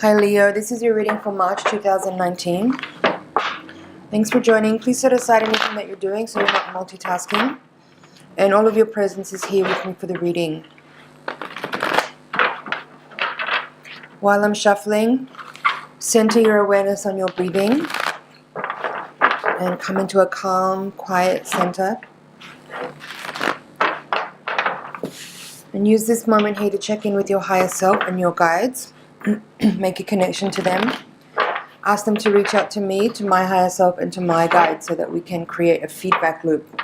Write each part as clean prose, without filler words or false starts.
Hi Leo, this is your reading for March 2019. Thanks for joining. Please set aside anything that you're doing so you're not multitasking. And all of your presence is here with me for the reading. While I'm shuffling, center your awareness on your breathing and come into a calm, quiet center. And use this moment here to check in with your higher self and your guides. Make a connection to them. Ask them to reach out to me, to my higher self, and to my guides so that we can create a feedback loop.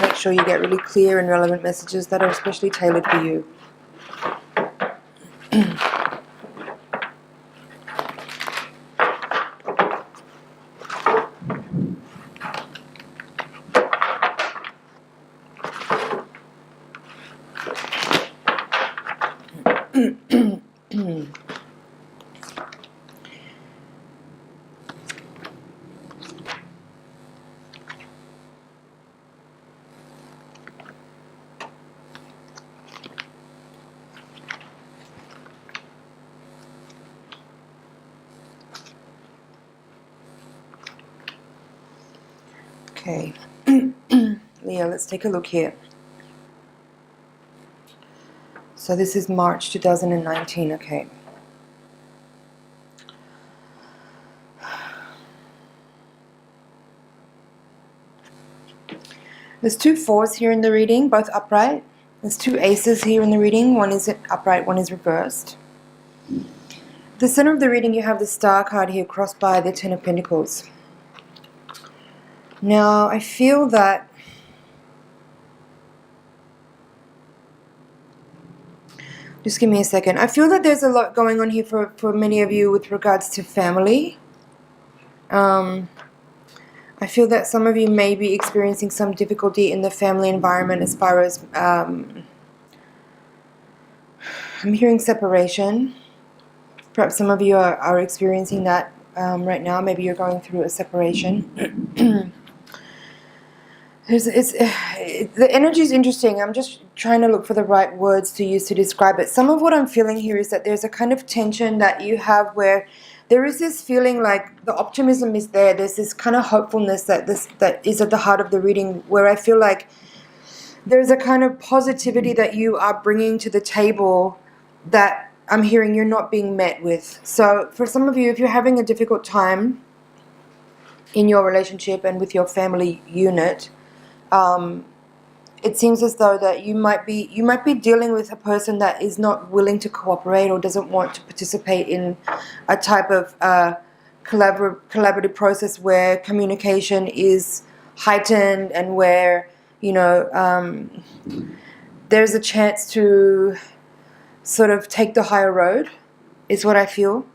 Make sure you get really clear and relevant messages that are especially tailored for you. Okay, Leo, let's take a look here. So this is March 2019, okay. There's two fours here in the reading, both upright. There's two aces here in the reading, one is upright, one is reversed. At the center of the reading you have the Star card here crossed by the Ten of Pentacles. Now I feel that just give me a second. I feel that there's a lot going on here for many of you with regards to family. I feel that some of you may be experiencing some difficulty in the family environment as far as I'm hearing separation. Perhaps some of you are experiencing that right now. Maybe you're going through a separation. The energy is interesting. I'm just trying to look for the right words to use to describe it. Some of what I'm feeling here is that there's a kind of tension that you have where there is this feeling like the optimism is there. There's this kind of hopefulness that is at the heart of the reading, where I feel like there's a kind of positivity that you are bringing to the table that I'm hearing you're not being met with. So for some of you, if you're having a difficult time in your relationship and with your family unit, it seems as though that you might be dealing with a person that is not willing to cooperate or doesn't want to participate in a type of collaborative process where communication is heightened and where, you know, there's a chance to sort of take the higher road, is what I feel.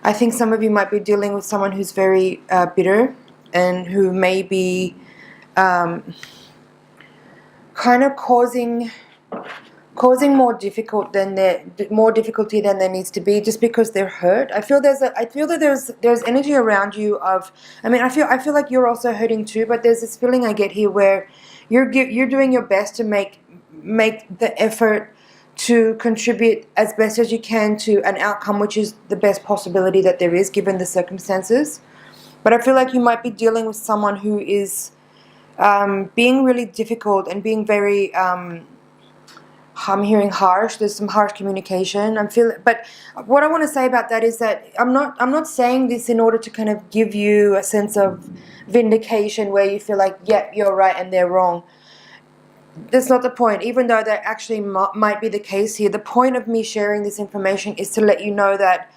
I think some of you might be dealing with someone who's very bitter and who may be kind of causing more difficulty than there needs to be, just because they're hurt. I feel that there's energy around you of, I feel like you're also hurting too, but there's this feeling I get here where you're doing your best to make the effort to contribute as best as you can to an outcome which is the best possibility that there is given the circumstances. But I feel like you might be dealing with someone who is being really difficult and being very I'm hearing harsh. There's some harsh communication. But what I want to say about that is that I'm not saying this in order to kind of give you a sense of vindication where you feel like, yep, you're right and they're wrong. That's not the point, even though that actually might be the case here. The point of me sharing this information is to let you know that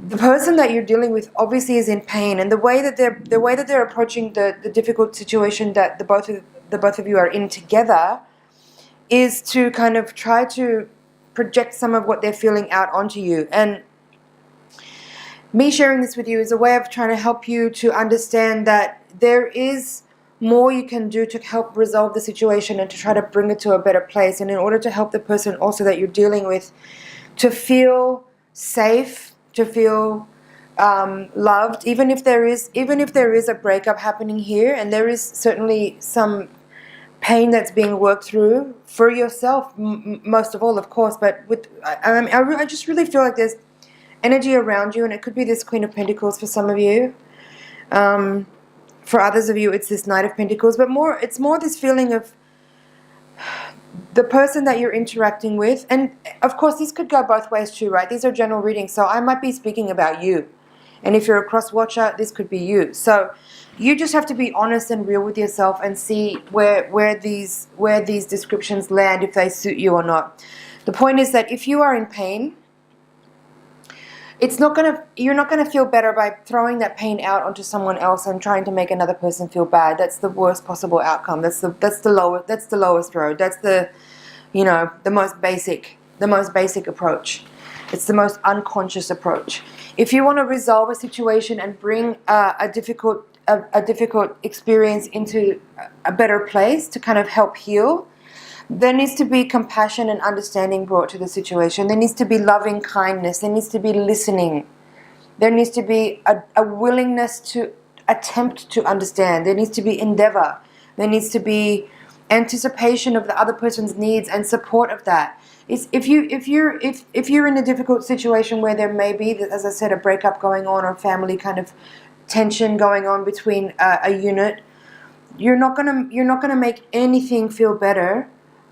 the person that you're dealing with obviously is in pain, and the way that they're approaching the difficult situation that the both of you are in together is to kind of try to project some of what they're feeling out onto you. And me sharing this with you is a way of trying to help you to understand that there is more you can do to help resolve the situation and to try to bring it to a better place. And in order to help the person also that you're dealing with to feel safe, to feel loved, even if there is a breakup happening here, and there is certainly some pain that's being worked through for yourself, most of all, of course. But I just really feel like there's energy around you, and it could be this Queen of Pentacles for some of you. For others of you, it's this Knight of Pentacles, but it's more this feeling of the person that you're interacting with. And of course, this could go both ways too, right? These are general readings, so I might be speaking about you. And if you're a cross-watcher, this could be you. So you just have to be honest and real with yourself and see where these descriptions land, if they suit you or not. The point is that if you are in pain, you're not gonna feel better by throwing that pain out onto someone else and trying to make another person feel bad. That's the worst possible outcome. That's the lowest road. That's the most basic approach. It's the most unconscious approach. If you want to resolve a situation and bring a difficult experience into a better place to kind of help heal, there needs to be compassion and understanding brought to the situation. There needs to be loving kindness. There needs to be listening. There needs to be a willingness to attempt to understand. There needs to be endeavor. There needs to be anticipation of the other person's needs and support of that. If you're in a difficult situation where there may be, as I said, a breakup going on or family kind of tension going on between a unit, you're not gonna make anything feel better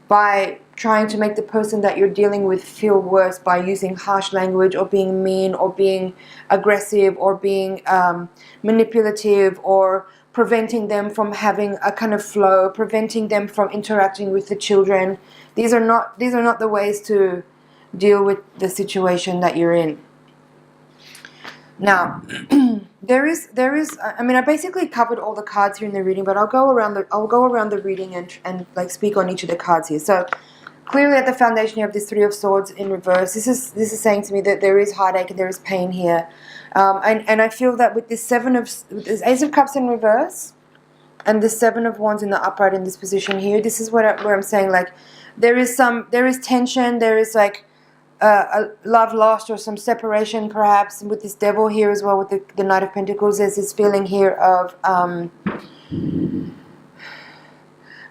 by trying to make the person that you're dealing with feel worse by using harsh language or being mean or being aggressive or being manipulative or preventing them from having a kind of flow, preventing them from interacting with the children. These are not the ways to deal with the situation that you're in. Now, there is. I mean, I basically covered all the cards here in the reading, but I'll go around the reading and like speak on each of the cards here. So, clearly, at the foundation, you have this Three of Swords in reverse. This is saying to me that there is heartache and there is pain here, and I feel that with this this Ace of Cups in reverse, and the Seven of Wands in the upright in this position here. This is where I'm saying, like, there is tension. There is like a love lost or some separation perhaps. And with this Devil here as well, with the Knight of Pentacles, there's this feeling here of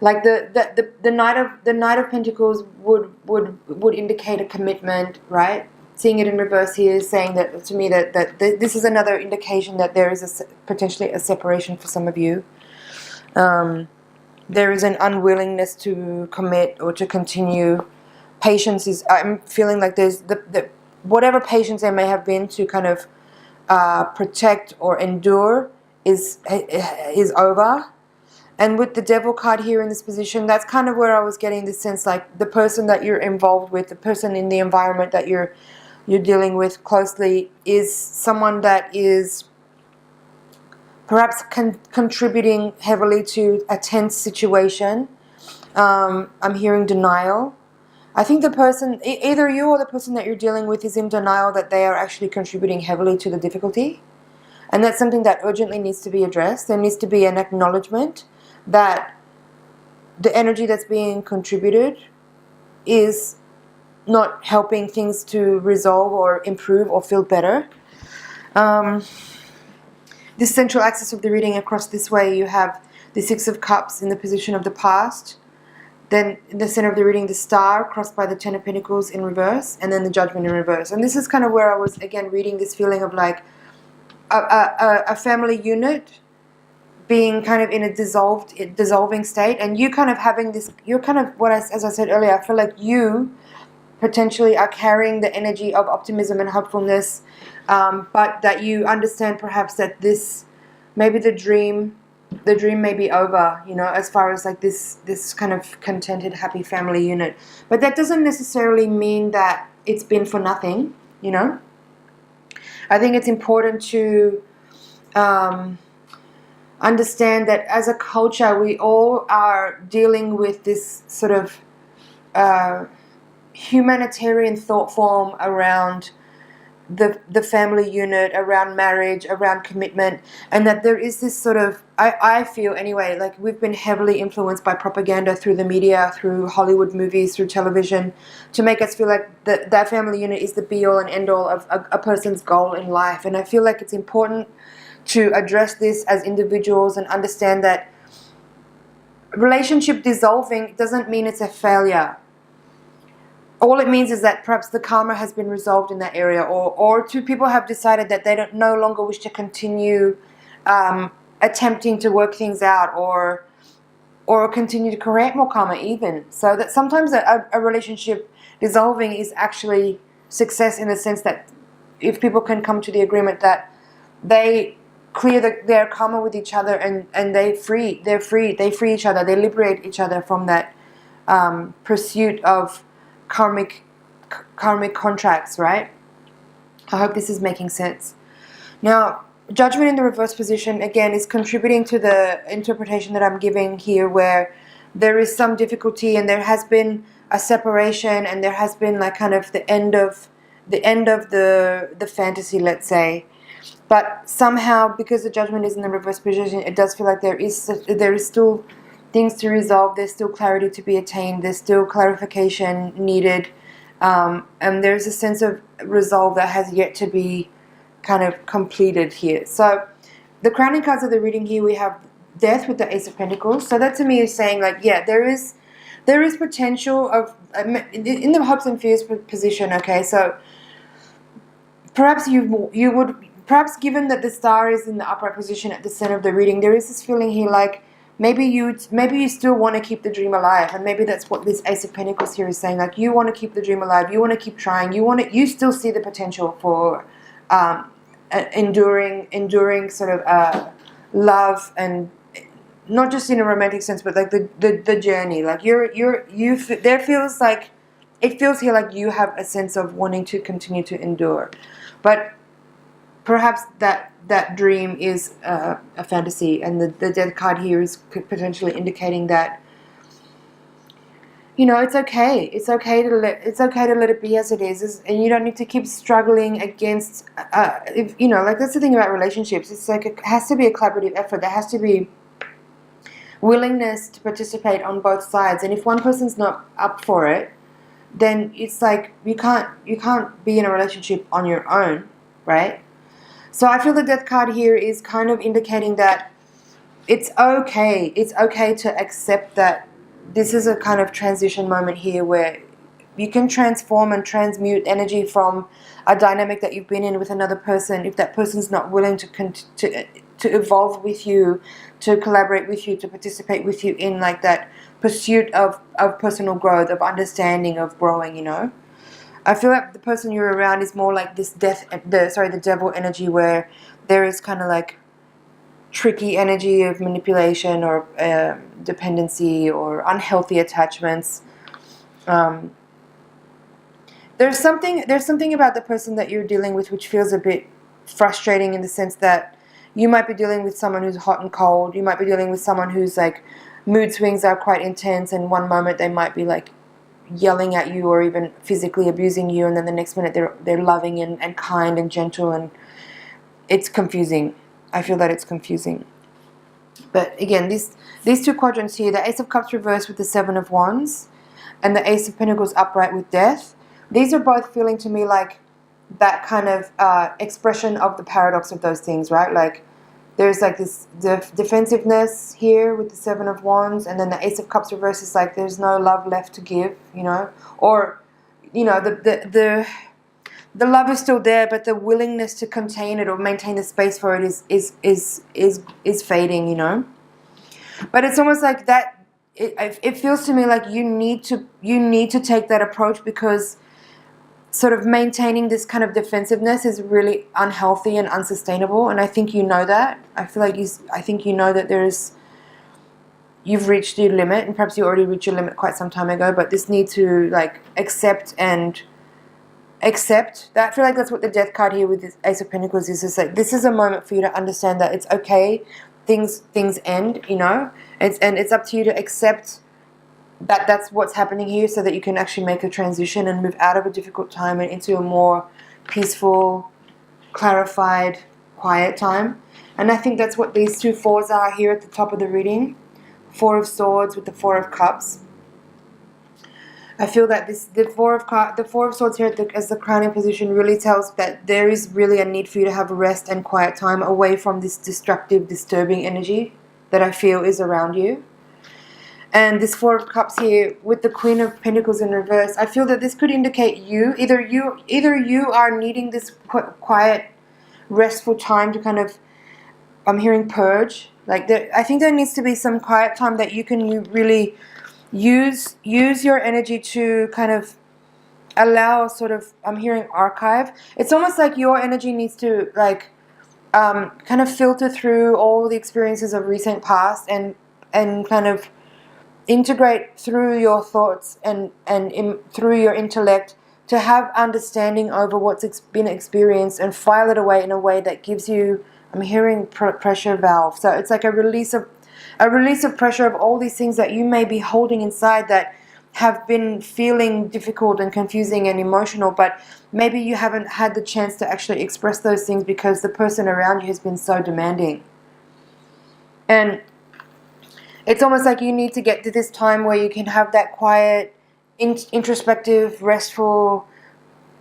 like the Knight of Pentacles would indicate a commitment, right? Seeing it in reverse here is saying that to me that this is another indication that there is potentially a separation for some of you. There is an unwillingness to commit or to continue. Patience is, I'm feeling like there's whatever patience there may have been to kind of protect or endure is over. And with the Devil card here in this position, that's kind of where I was getting this sense, like the person that you're involved with, the person in the environment that you're dealing with closely is someone that is perhaps contributing heavily to a tense situation. I'm hearing denial. I think the person, either you or the person that you're dealing with, is in denial that they are actually contributing heavily to the difficulty. And that's something that urgently needs to be addressed. There needs to be an acknowledgement that the energy that's being contributed is not helping things to resolve or improve or feel better. This central axis of the reading across this way, you have the Six of Cups in the position of the past. Then in the center of the reading, the Star crossed by the Ten of Pentacles in reverse, and then the Judgment in reverse. And this is kind of where I was, again, reading this feeling of like a family unit being kind of in a dissolving state, and you kind of having this, you're kind of, as I said earlier, I feel like you potentially are carrying the energy of optimism and hopefulness, but that you understand perhaps that this, maybe the dream may be over, you know, as far as like this kind of contented, happy family unit. But that doesn't necessarily mean that it's been for nothing, you know. I think it's important to understand that as a culture, we all are dealing with this sort of humanitarian thought form around the family unit, around marriage, around commitment, and that there is this sort of, I feel anyway, like we've been heavily influenced by propaganda through the media, through Hollywood movies, through television, to make us feel like that family unit is the be-all and end-all of a person's goal in life. And I feel like it's important to address this as individuals and understand that relationship dissolving doesn't mean it's a failure. all it means is that perhaps the karma has been resolved in that area, or two people have decided that they don't no longer wish to continue attempting to work things out, or continue to create more karma even. So that sometimes a relationship dissolving is actually success, in the sense that if people can come to the agreement that they clear their karma with each other, and they free each other, they liberate each other from that pursuit of karmic contracts, right? I hope this is making sense. Now, judgment in the reverse position, again, is contributing to the interpretation that I'm giving here, where there is some difficulty and there has been a separation, and there has been like kind of the end of the fantasy, let's say. But somehow, because the judgment is in the reverse position, it does feel like there is still things to resolve, there's still clarity to be attained, there's still clarification needed, and there's a sense of resolve that has yet to be kind of completed here. So the crowning cards of the reading here, we have Death with the Ace of Pentacles. So that to me is saying, like, yeah, there is potential of in the hopes and fears position. Okay, so perhaps you would perhaps, given that the star is in the upright position at the center of the reading, there is this feeling here like maybe you still want to keep the dream alive, and maybe that's what this Ace of Pentacles here is saying. Like, you want to keep the dream alive, you want to keep trying, you still see the potential for enduring sort of love, and not just in a romantic sense, but like the journey. Like it feels here like you have a sense of wanting to continue to endure, but perhaps that dream is a fantasy, and the Death card here is potentially indicating that, you know, it's okay. It's okay to let it be as it is, and you don't need to keep struggling against. If, you know, like, that's the thing about relationships. It's like it has to be a collaborative effort. There has to be willingness to participate on both sides, and if one person's not up for it, then it's like you can't be in a relationship on your own, right? So I feel the Death card here is kind of indicating that it's okay. It's okay to accept that this is a kind of transition moment here, where you can transform and transmute energy from a dynamic that you've been in with another person. If that person's not willing to evolve with you, to collaborate with you, to participate with you in like that pursuit of personal growth, of understanding, of growing, you know. I feel like the person you're around is more like this the devil energy, where there is kind of like tricky energy of manipulation, or dependency, or unhealthy attachments. There's something about the person that you're dealing with which feels a bit frustrating, in the sense that you might be dealing with someone who's hot and cold. You might be dealing with someone who's like, mood swings are quite intense, and one moment they might be like yelling at you or even physically abusing you, and then the next minute they're loving and kind and gentle, and it's confusing. I feel that it's confusing. But again, these two quadrants here, the Ace of Cups reversed with the Seven of Wands, and the Ace of Pentacles upright with Death, these are both feeling to me like that kind of expression of the paradox of those things, right? Like, there's like this defensiveness here with the Seven of Wands, and then the Ace of Cups reverse is like there's no love left to give, you know, or, you know, the love is still there, but the willingness to contain it or maintain the space for it is fading, you know. But it's almost like that. It feels to me like you need to take that approach, because sort of maintaining this kind of defensiveness is really unhealthy and unsustainable, and I think you know that. I think you know that you've reached your limit, and perhaps you already reached your limit quite some time ago, but this need to like accept that. I feel like that's what the Death card here with this Ace of Pentacles is. It's like, this is a moment for you to understand that it's okay, things end, you know, and it's up to you to accept that that's what's happening here, so that you can actually make a transition and move out of a difficult time and into a more peaceful, clarified, quiet time. And I think that's what these two fours are here at the top of the reading. Four of Swords with the Four of Cups. I feel that the Four of Swords here as the crowning position really tells that there is really a need for you to have rest and quiet time away from this destructive, disturbing energy that I feel is around you. And this Four of Cups here with the Queen of Pentacles in reverse, I feel that this could indicate either you are needing this quiet, restful time to kind of, I'm hearing purge. Like I think there needs to be some quiet time that you can really use your energy to kind of allow sort of, I'm hearing archive. It's almost like your energy needs to like kind of filter through all the experiences of recent past and kind of integrate through your thoughts and through your intellect to have understanding over what's been experienced and file it away in a way that gives you, I'm hearing pressure valve. So it's like a release of pressure of all these things that you may be holding inside that have been feeling difficult and confusing and emotional, but maybe you haven't had the chance to actually express those things because the person around you has been so demanding. And it's almost like you need to get to this time where you can have that quiet, introspective, restful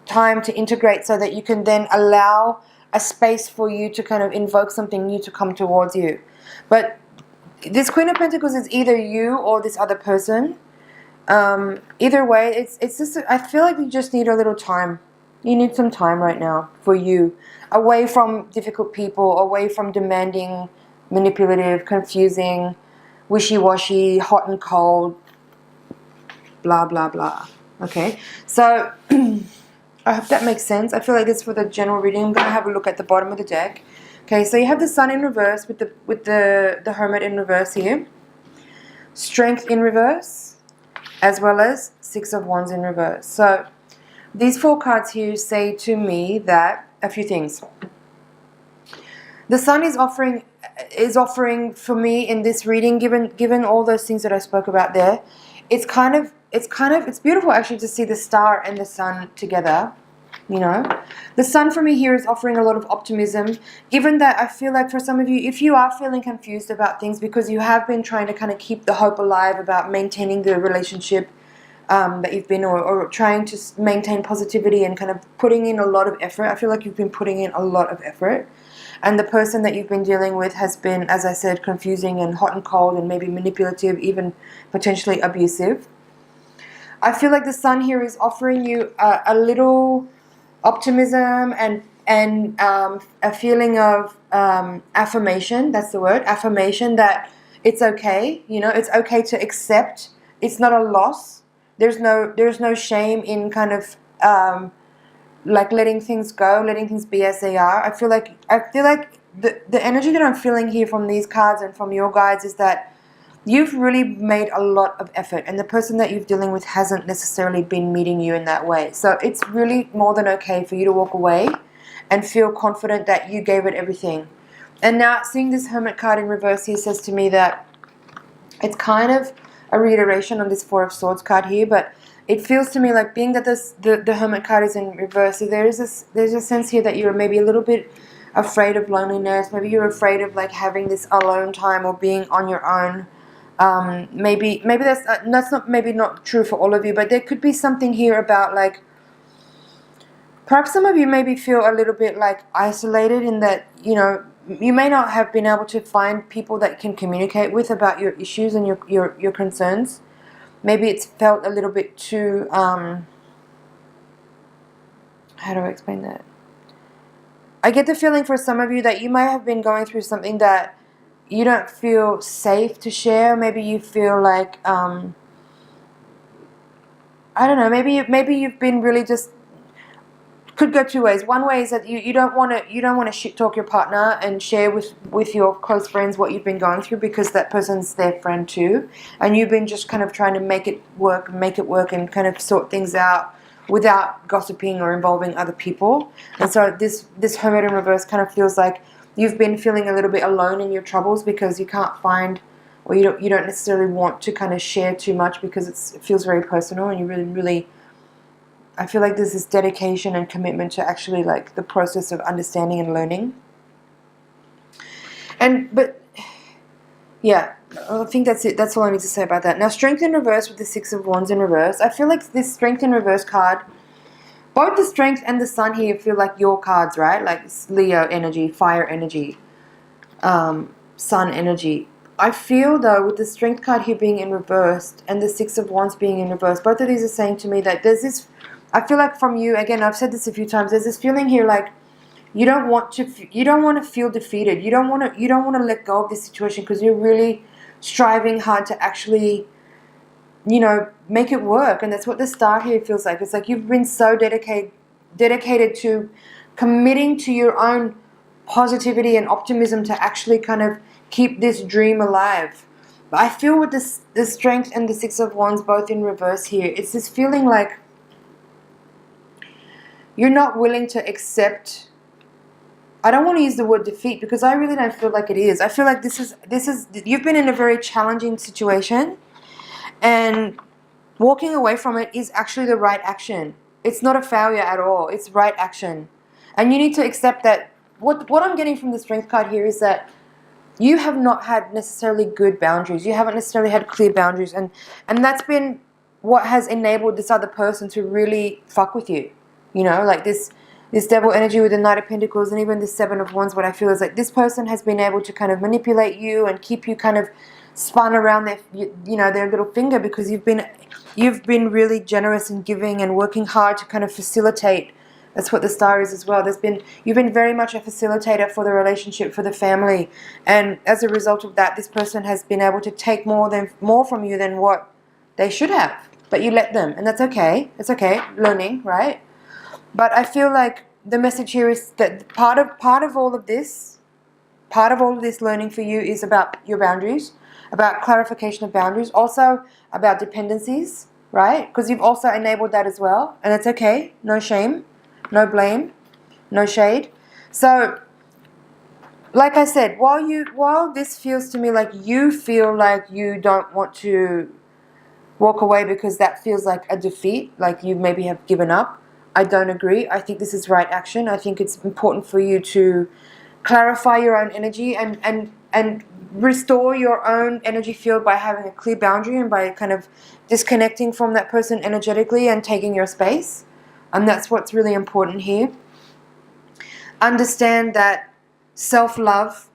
time to integrate so that you can then allow a space for you to kind of invoke something new to come towards you. But this Queen of Pentacles is either you or this other person. Either way, it's just, I feel like you just need a little time. You need some time right now for you, away from difficult people, away from demanding, manipulative, confusing, wishy-washy, hot and cold, blah, blah, blah. Okay, so I hope that makes sense. I feel like this for the general reading. I'm going to have a look at the bottom of the deck. Okay, so you have the Sun in reverse with the Hermit in reverse here. Strength in reverse, as well as Six of Wands in reverse. So these four cards here say to me that a few things. The Sun is offering for me in this reading, given all those things that I spoke about there. It's beautiful actually to see the star and the Sun together. You know, the Sun for me here is offering a lot of optimism, given that I feel like for some of you, if you are feeling confused about things because you have been trying to kind of keep the hope alive about maintaining the relationship that you've been, or trying to maintain positivity and kind of putting in a lot of effort. I feel like you've been putting in a lot of effort. And the person that you've been dealing with has been, as I said, confusing and hot and cold and maybe manipulative, even potentially abusive. I feel like the Sun here is offering you a little optimism and a feeling of affirmation. That's the word, affirmation, that it's okay. You know, it's okay to accept. It's not a loss. There's no shame in kind of like letting things go, letting things be as they are. I feel like the energy that I'm feeling here from these cards and from your guides is that you've really made a lot of effort, and the person that you're dealing with hasn't necessarily been meeting you in that way. So it's really more than okay for you to walk away and feel confident that you gave it everything. And now seeing this Hermit card in reverse here says to me that it's kind of a reiteration on this Four of Swords card here, but it feels to me like, being that the Hermit card is in reverse, so there's a sense here that you're maybe a little bit afraid of loneliness. Maybe you're afraid of like having this alone time or being on your own. Maybe that's not true for all of you, but there could be something here about like, perhaps some of you maybe feel a little bit like isolated in that, you know, you may not have been able to find people that you can communicate with about your issues and your concerns. Maybe it's felt a little bit too, how do I explain that? I get the feeling for some of you that you might have been going through something that you don't feel safe to share. Maybe you feel like, I don't know, maybe you've been really just, could go two ways. One way is that you don't want to shit talk your partner and share with your close friends what you've been going through, because that person's their friend too, and you've been just kind of trying to make it work and kind of sort things out without gossiping or involving other people. And so this Hermit in reverse kind of feels like you've been feeling a little bit alone in your troubles because you can't find, or you don't necessarily want to kind of share too much because it feels very personal, and you really, I feel like there's this dedication and commitment to actually like the process of understanding and learning. But yeah, I think that's it. That's all I need to say about that. Now, Strength in reverse with the Six of Wands in reverse. I feel like this Strength in reverse card, both the Strength and the Sun here feel like your cards, right? Like Leo energy, fire energy, Sun energy. I feel though with the Strength card here being in reversed and the Six of Wands being in reverse, both of these are saying to me that there's this, I feel like from you, again, I've said this a few times, there's this feeling here like you don't want to feel defeated. You don't want to let go of this situation because you're really striving hard to actually, you know, make it work. And that's what the Star here feels like. It's like you've been so dedicated to committing to your own positivity and optimism to actually kind of keep this dream alive. But I feel with this, the Strength and the Six of Wands both in reverse here, it's this feeling like you're not willing to accept. I don't want to use the word defeat because I really don't feel like it is. I feel like this is you've been in a very challenging situation, and walking away from it is actually the right action. It's not a failure at all. It's right action. And you need to accept that what I'm getting from the Strength card here is that you have not had necessarily good boundaries. You haven't necessarily had clear boundaries, and that's been what has enabled this other person to really fuck with you. You know, like this Devil energy with the Knight of Pentacles and even the Seven of Wands, what I feel is like this person has been able to kind of manipulate you and keep you kind of spun around their, you know, their little finger, because you've been really generous and giving and working hard to kind of facilitate. That's what the Star is as well. You've been very much a facilitator for the relationship, for the family, and as a result of that, this person has been able to take more from you than what they should have. But you let them, and that's okay. It's okay, learning, right? But I feel like the message here is that part of all of this learning for you is about your boundaries, about clarification of boundaries, also about dependencies, right? Because you've also enabled that as well, and it's okay. No shame, no blame, no shade. So, like I said, while this feels to me like you feel like you don't want to walk away because that feels like a defeat, like you maybe have given up, I don't agree. I think this is right action. I think it's important for you to clarify your own energy and restore your own energy field by having a clear boundary and by kind of disconnecting from that person energetically and taking your space. And that's what's really important here. Understand that self-love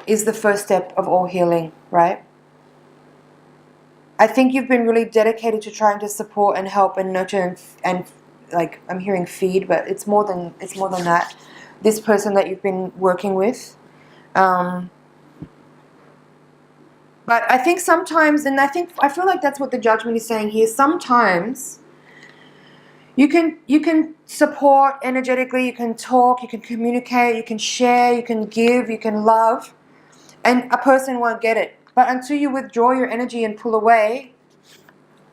is the first step of all healing, right? I think you've been really dedicated to trying to support and help and nurture and like, I'm hearing feed, but it's more than that. This person that you've been working with. But I think sometimes, and I feel like that's what the Judgment is saying here, sometimes you can support energetically, you can talk, you can communicate, you can share, you can give, you can love, and a person won't get it. But until you withdraw your energy and pull away,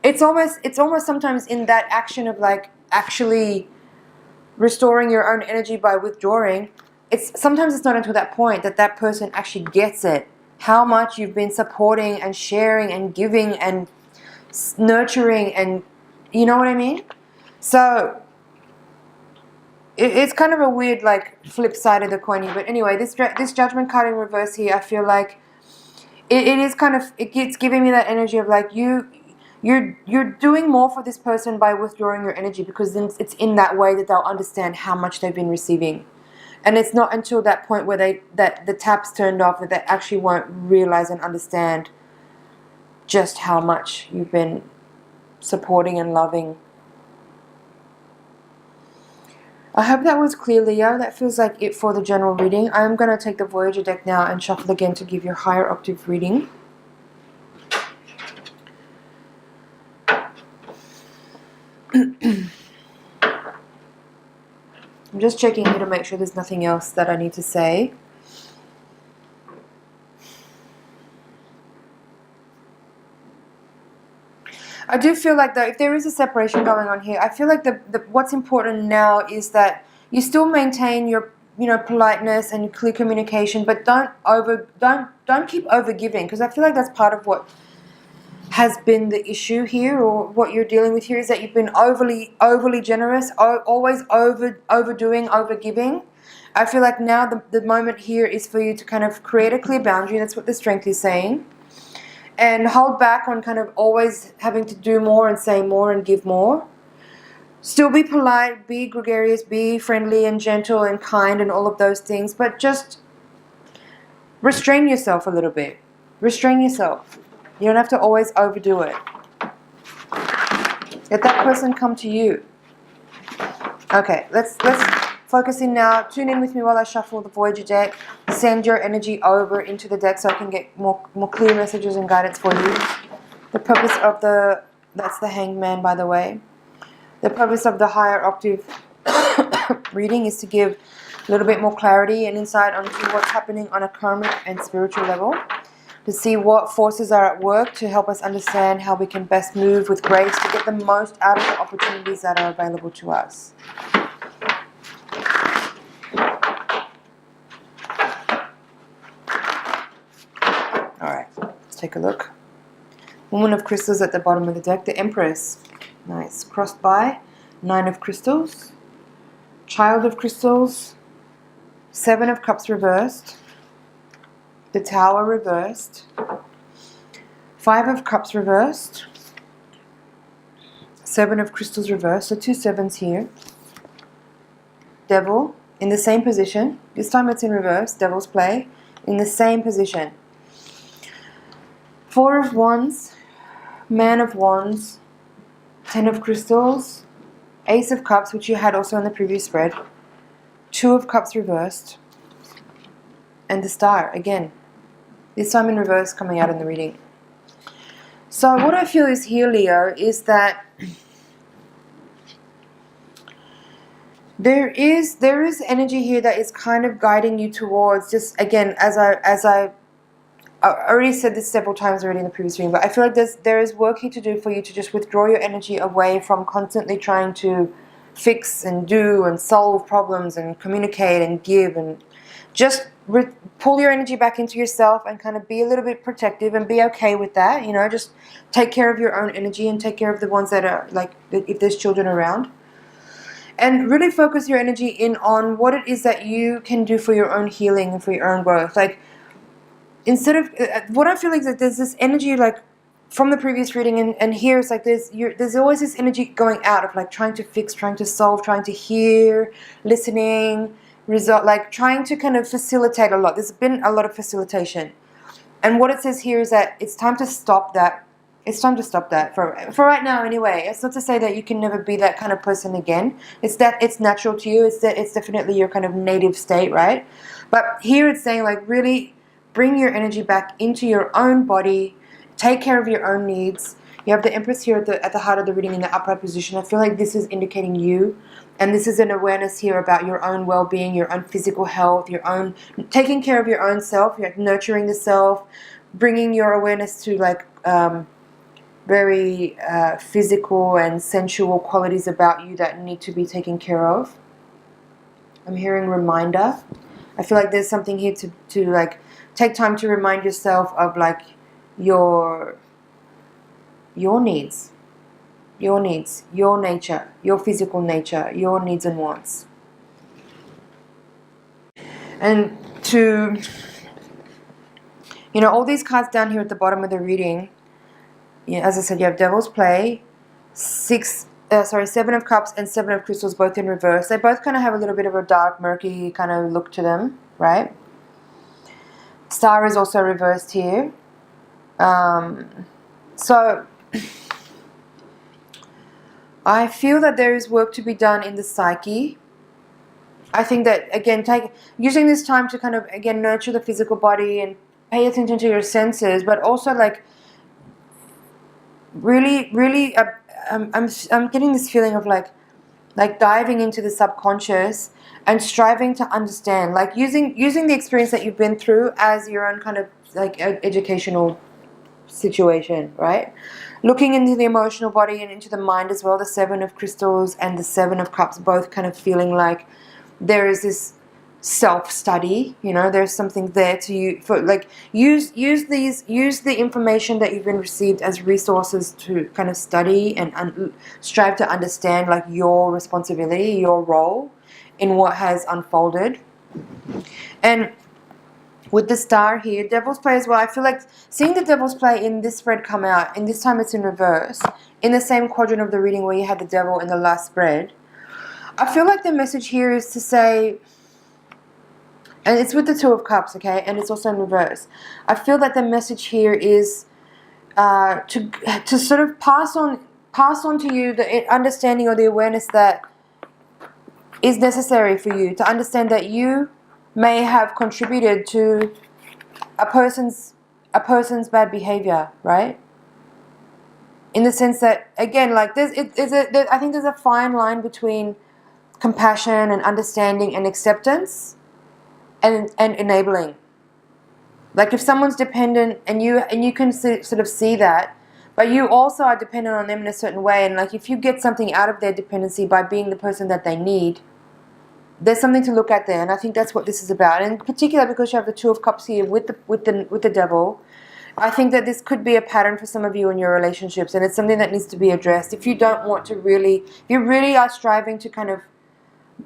it's almost sometimes in that action of like actually restoring your own energy by withdrawing, sometimes it's not until that point that that person actually gets it, how much you've been supporting and sharing and giving and nurturing, and you know what I mean? So it's kind of a weird like flip side of the coin here. But anyway, this Judgment card in reverse here, I feel like it is kind of, it's giving me that energy of like you're doing more for this person by withdrawing your energy, because then it's in that way that they'll understand how much they've been receiving. And it's not until that point where the tap's turned off that they actually won't realize and understand just how much you've been supporting and loving. I hope that was clear, Leo. That feels like it for the general reading. I'm going to take the Voyager deck now and shuffle again to give you a higher octave reading. I'm just checking here to make sure there's nothing else that I need to say. I do feel like, though, if there is a separation going on here, I feel like what's important now is that you still maintain your, you know, politeness and clear communication, but don't keep over giving, because I feel like that's part of what has been the issue here, or what you're dealing with here, is that you've been overly generous, always overdoing, overgiving. I feel like now the moment here is for you to kind of create a clear boundary. That's what the Strength is saying. And hold back on kind of always having to do more and say more and give more. Still be polite, be gregarious, be friendly and gentle and kind and all of those things, but just restrain yourself a little bit. Restrain yourself. You don't have to always overdo it. Let that person come to you. Okay, let's focus in now. Tune in with me while I shuffle the Voyager deck. Send your energy over into the deck so I can get more clear messages and guidance for you. The purpose of the, that's the Hangman, by the way. The purpose of the higher octave reading is to give a little bit more clarity and insight onto what's happening on a karmic and spiritual level, to see what forces are at work to help us understand how we can best move with grace to get the most out of the opportunities that are available to us. Alright, let's take a look. Woman of Crystals at the bottom of the deck. The Empress. Nice. Crossed by Nine of Crystals. Child of Crystals. Seven of Cups reversed. The Tower reversed. Five of Cups reversed. Seven of Crystals reversed. So 2 sevens here. Devil in the same position. This time it's in reverse. Devil's play. In the same position. Four of Wands. Man of Wands. 10 of Crystals. Ace of Cups, which you had also in the previous spread. 2 of Cups reversed. And the Star again. This time in reverse, coming out in the reading. So what I feel is here, Leo, is that there is energy here that is kind of guiding you towards, just again, as I already said this several times already in the previous reading, but I feel like there is work here to do for you to just withdraw your energy away from constantly trying to fix and do and solve problems and communicate and give, and just pull your energy back into yourself and kind of be a little bit protective and be okay with that. You know, just take care of your own energy and take care of the ones that are, like, if there's children around. And really focus your energy in on what it is that you can do for your own healing and for your own growth. Like, instead of, what I feel like is that there's this energy, like, from the previous reading and here it's like there's always this energy going out of, like, trying to fix, trying to solve, trying to hear, listening, like trying to kind of facilitate a lot. There's been a lot of facilitation. And what it says here is that it's time to stop that. It's time to stop that for right now anyway. It's not to say that you can never be that kind of person again. It's that it's natural to you. It's definitely your kind of native state, right? But here it's saying, like, really bring your energy back into your own body. Take care of your own needs. You have the Empress here at the heart of the reading in the upright position. I feel like this is indicating you. And this is an awareness here about your own well-being, your own physical health, your own taking care of your own self, like nurturing the self, bringing your awareness to, like, very physical and sensual qualities about you that need to be taken care of. I'm hearing reminder. I feel like there's something here to like take time to remind yourself of, like, your needs. Your needs, your nature, your physical nature, your needs and wants. And to, you know, all these cards down here at the bottom of the reading, yeah, as I said, you have Devil's Play, 7 of Cups and 7 of Crystals, both in reverse. They both kind of have a little bit of a dark, murky kind of look to them, right? Star is also reversed here. So I feel that there is work to be done in the psyche. I think that, again, using this time to kind of, again, nurture the physical body and pay attention to your senses, but also, like, really, I'm getting this feeling of, like diving into the subconscious and striving to understand, like, using the experience that you've been through as your own kind of, like, educational situation, right? Looking into the emotional body and into the mind as well. The 7 of Crystals and the 7 of Cups both kind of feeling like there is this self-study, you know, there's something there to you for, like, use the information that you've been received as resources to kind of study and strive to understand, like, your responsibility, your role in what has unfolded. And with the Star here, Devil's Play as well, I feel like seeing the Devil's Play in this spread come out, and this time it's in reverse, in the same quadrant of the reading where you had the Devil in the last spread, I feel like the message here is to say, And it's with the Two of Cups, okay? And it's also in reverse. I feel that the message here is to sort of pass on to you the understanding or the awareness that is necessary for you to understand that you may have contributed to a person's bad behavior, right? In the sense that, again, like I think there's a fine line between compassion and understanding and acceptance and enabling. Like if someone's dependent and you can sort of see that, but you also are dependent on them in a certain way, and like if you get something out of their dependency by being the person that they need, there's something to look at there, and I think that's what this is about. And in particular, because you have the Two of Cups here with the Devil, I think that this could be a pattern for some of you in your relationships, and it's something that needs to be addressed. If you don't want to if you really are striving to kind of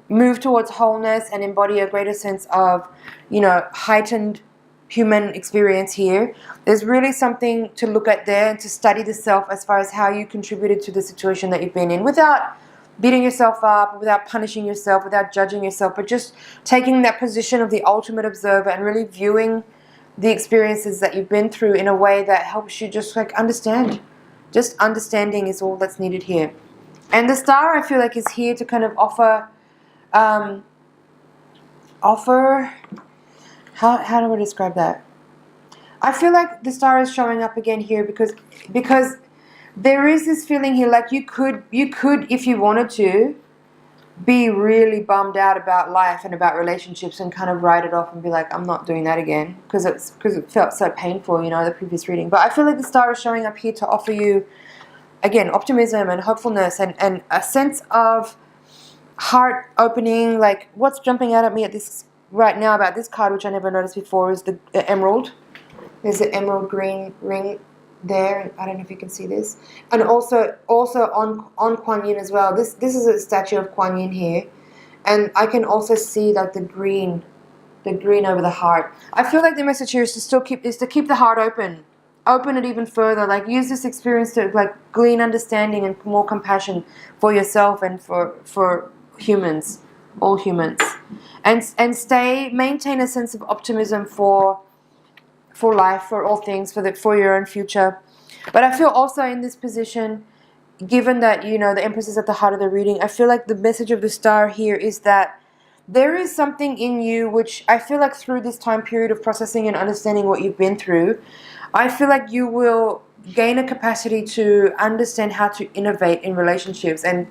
move towards wholeness and embody a greater sense of, heightened human experience here, there's really something to look at there and to study the self as far as how you contributed to the situation that you've been in, without beating yourself up, without punishing yourself, without judging yourself, but just taking that position of the ultimate observer and really viewing the experiences that you've been through in a way that helps you just like understand. Just understanding is all that's needed here. And the Star, I feel like, is here to kind of offer how do I describe that? I feel like the Star is showing up again here because there is this feeling here like you could, if you wanted to, be really bummed out about life and about relationships and kind of write it off and be like, I'm not doing that again, because it felt so painful, the previous reading. But I feel like the Star is showing up here to offer you, again, optimism and hopefulness and a sense of heart opening. Like what's jumping out at me right now about this card, which I never noticed before, is the emerald. There's the emerald green ring there. I don't know if you can see this. And also on Kuan Yin as well. This is a statue of Kuan Yin here. And I can also see like the green over the heart. I feel like the message here is to keep the heart open. Open it even further. Like use this experience to like glean understanding and more compassion for yourself and for humans, all humans. And maintain a sense of optimism for life, for all things, for your own future. But I feel also in this position, given that the Empress is at the heart of the reading, I feel like the message of the Star here is that there is something in you which I feel like through this time period of processing and understanding what you've been through, I feel like you will gain a capacity to understand how to innovate in relationships, and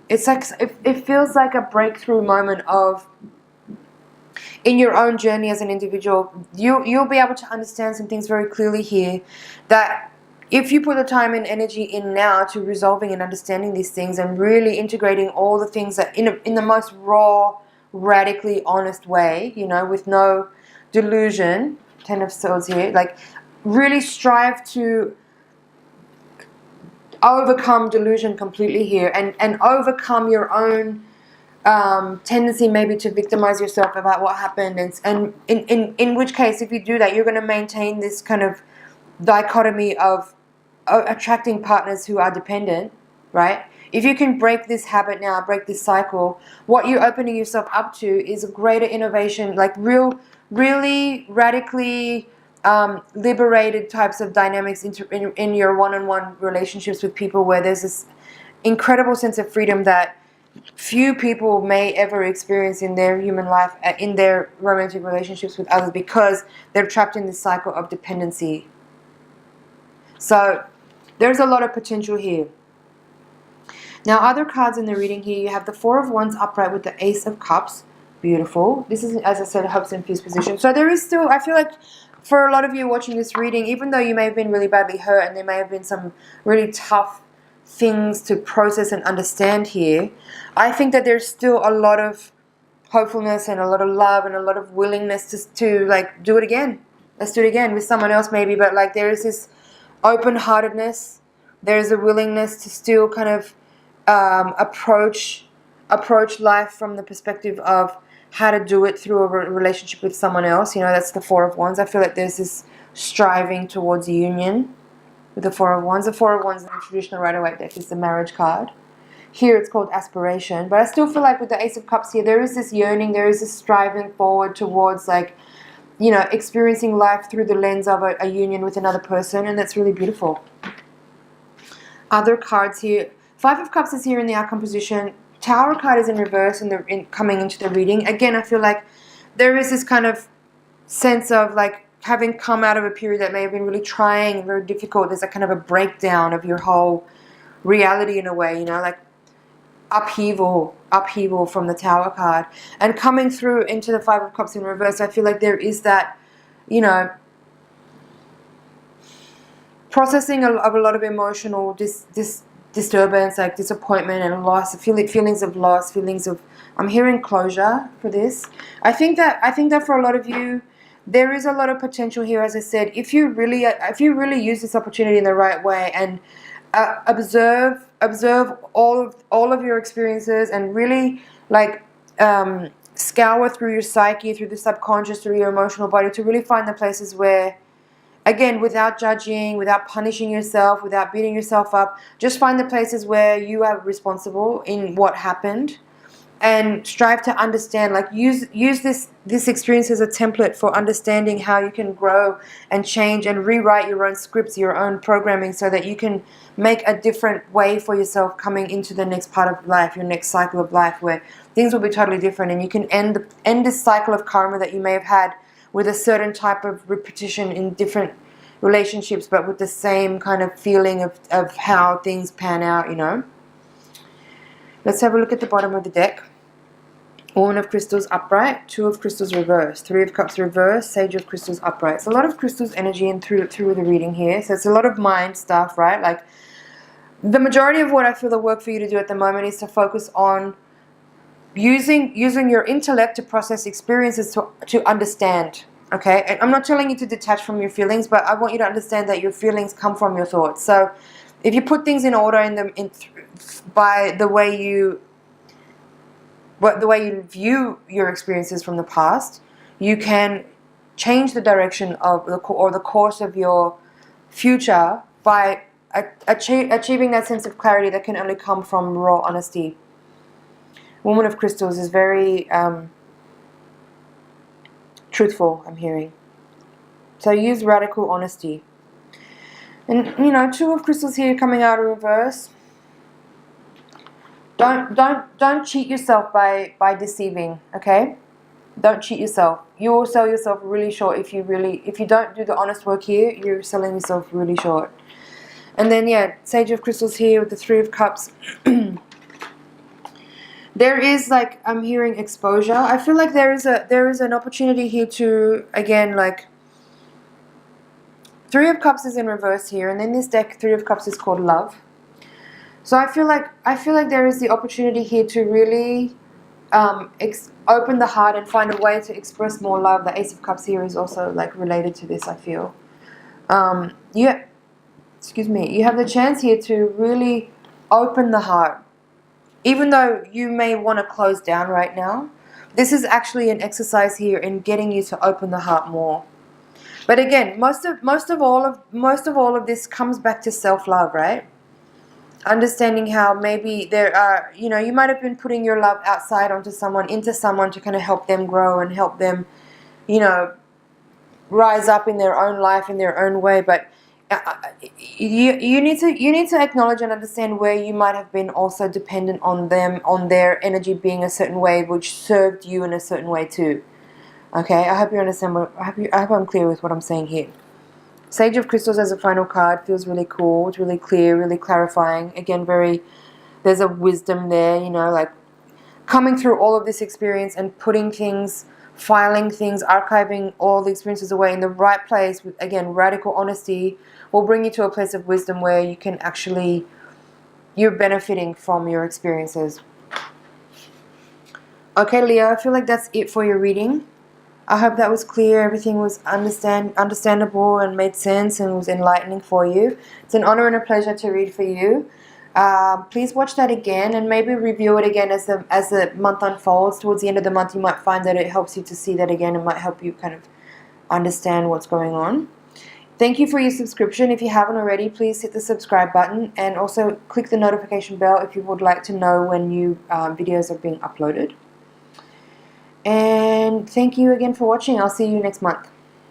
it's like it feels like a breakthrough moment in your own journey as an individual. You'll be able to understand some things very clearly here, that if you put the time and energy in now to resolving and understanding these things and really integrating all the things that in the most raw, radically honest way, with no delusion, 10 of Swords here, like really strive to overcome delusion completely here and overcome your own tendency maybe to victimize yourself about what happened, and in which case, if you do that, you're going to maintain this kind of dichotomy of attracting partners who are dependent, right? If you can break this habit now, break this cycle, what you're opening yourself up to is a greater innovation, like really radically liberated types of dynamics in your one-on-one relationships with people, where there's this incredible sense of freedom that few people may ever experience in their human life, in their romantic relationships with others, because they're trapped in this cycle of dependency. So there's a lot of potential here. Now, other cards in the reading here, you have the Four of Wands upright with the Ace of Cups. Beautiful. This is, as I said, a hopes infused position. So there is still, I feel like for a lot of you watching this reading, even though you may have been really badly hurt and there may have been some really tough things to process and understand here, I think that there's still a lot of hopefulness and a lot of love and a lot of willingness to like do it again. Let's do it again with someone else maybe, but like there is this open-heartedness. There is a willingness to still kind of approach life from the perspective of how to do it through a relationship with someone else. That's the Four of Wands. I feel like there's this striving towards union with the Four of Wands. The Four of Wands in the traditional Rider-Waite deck is the marriage card. Here it's called aspiration. But I still feel like with the Ace of Cups here, there is this yearning, there is this striving forward towards, like, you know, experiencing life through the lens of a union with another person, and that's really beautiful. Other cards here. Five of Cups is here in the outcome position. Tower card is in reverse in coming into the reading. Again, I feel like there is this kind of sense of, like, having come out of a period that may have been really trying and very difficult. There's a kind of a breakdown of your whole reality in a way, you know, like upheaval from the Tower card. And coming through into the Five of Cups in reverse, I feel like there is that, you know, processing of a lot of emotional disturbance, like disappointment and loss, feelings of loss, feelings of, I'm hearing closure for this. I think that for a lot of you, there is a lot of potential here, as I said, if you really use this opportunity in the right way and observe all of your experiences and really, like, scour through your psyche, through the subconscious, through your emotional body, to really find the places where, again, without judging, without punishing yourself, without beating yourself up, just find the places where you are responsible in what happened, and strive to understand, like, use this experience as a template for understanding how you can grow and change and rewrite your own scripts, your own programming, so that you can make a different way for yourself coming into the next part of life, your next cycle of life, where things will be totally different, and you can end this cycle of karma that you may have had with a certain type of repetition in different relationships, but with the same kind of feeling of how things pan out, you know. Let's have a look at the bottom of the deck. Woman of Crystals upright, Two of Crystals reverse, Three of Cups reverse, Sage of Crystals upright. It's a lot of Crystals energy and through the reading here. So it's a lot of mind stuff, right? Like, the majority of what I feel the work for you to do at the moment is to focus on using your intellect to process experiences to understand. Okay, and I'm not telling you to detach from your feelings, but I want you to understand that your feelings come from your thoughts. So if you put things in order by the way you view your experiences from the past, you can change the direction of the course of your future by achieving that sense of clarity that can only come from raw honesty. Woman of Crystals is very truthful, I'm hearing. So use radical honesty. And, you know, Two of Crystals here coming out of reverse. Don't cheat yourself by deceiving, okay? Don't cheat yourself. You will sell yourself really short if you don't do the honest work here. You're selling yourself really short. And then, yeah, Sage of Crystals here with the Three of Cups. There is, like, I'm hearing exposure. I feel like there is an opportunity here to, again, like, Three of Cups is in reverse here, and then this deck, Three of Cups, is called love. So I feel like there is the opportunity here to really open the heart and find a way to express more love. The Ace of Cups here is also, like, related to this, I feel. You have the chance here to really open the heart. Even though you may want to close down right now, this is actually an exercise here in getting you to open the heart more. But again, most of all of this comes back to self-love, right? Understanding how maybe there are, you know, you might have been putting your love outside into someone to kind of help them grow and help them, you know, rise up in their own life in their own way. But you need to acknowledge and understand where you might have been also dependent on them, on their energy being a certain way, which served you in a certain way too. Okay, I hope you understand. I hope I'm clear with what I'm saying here. Sage of Crystals as a final card feels really cool. It's really clear, really clarifying. Again, there's a wisdom there, you know, like coming through all of this experience and putting things, filing things, archiving all the experiences away in the right place with, again, radical honesty will bring you to a place of wisdom where you can actually, you're benefiting from your experiences. Okay, Leo, I feel like that's it for your reading. I hope that was clear, everything was understandable and made sense and was enlightening for you. It's an honor and a pleasure to read for you. Please watch that again and maybe review it again as the month unfolds. Towards the end of the month, you might find that it helps you to see that again and might help you kind of understand what's going on. Thank you for your subscription. If you haven't already, please hit the subscribe button and also click the notification bell if you would like to know when new videos are being uploaded. And thank you again for watching. I'll see you next month.